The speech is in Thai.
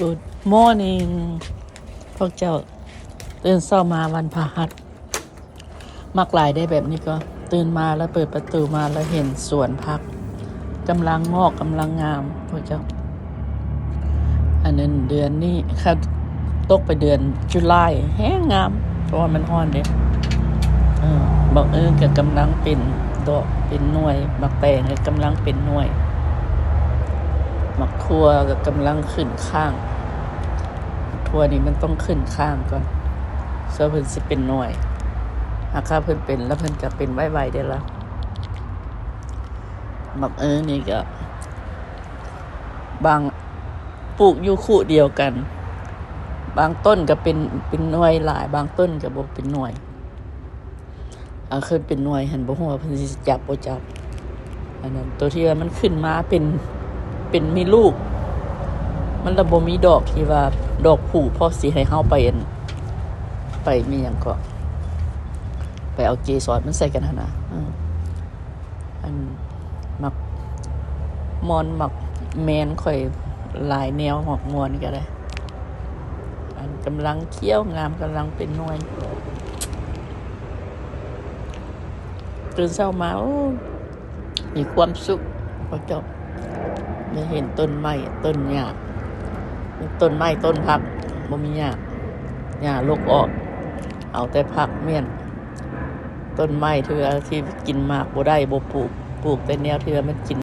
Good morning พวกเจ้าตื่นเช้ามาวันพฤหัสมักหลายได้แบบนี้ก็ตื่นมาแล้วเปิดประตูมาแล้วเห็นสวนผักกำลังงอกกำลังงามพวกเจ้าอันนั้นเดือนนี้ค่ะตกไปเดือนตุลาแห้งงามเพราะว่ามันร้อนเด้บอกก็กำลังเป็นดอกเป็นหน่วยบักแตงก็กำลังเป็นหน่วยมักทั่วก็กำลังขึ้นข้างทั่วนี้มันต้องขึ้นข้างก่อนเพื่อเพิ่นสิเป็นหน่วยหากเพิ่นเป็นแล้วเพิ่นก็เป็นไวๆได้ละมักนี่ก็บางปลูกอยู่คู่เดียวกันบางต้นก็เป็นหน่วยหลายบางต้นก็บ่เป็นหน่วยเคยเป็นหน่วยหันบ่ฮู้ว่าเพิ่นสิจับบ่จับอันนั้นตัวที่ว่ามันขึ้นมาเป็นมีลูกมันระบ่มีดอกที่ว่าดอกผู้พอสิให้เฮาไปมีหยังก็ไปเอาเกสรมันใส่กันหั่นน่ะอันมักมอนมักแมนค่อยหลายแนวหอกมวนก็ได้อันกำลังเคี้ยวงามกำลังเป็นหน่วยตื่นเช้ามามีความสุขพอจบได้เห็นต้นไม้ต้นหญ้าต้นไม้ต้นผักบ่มีหญ้าลกออกเอาแต่ผักเมี่ยนต้นไม้เทื่อที่กินมากบ่ได้บ่ปลูกแต่แนวเทื่อมันกิน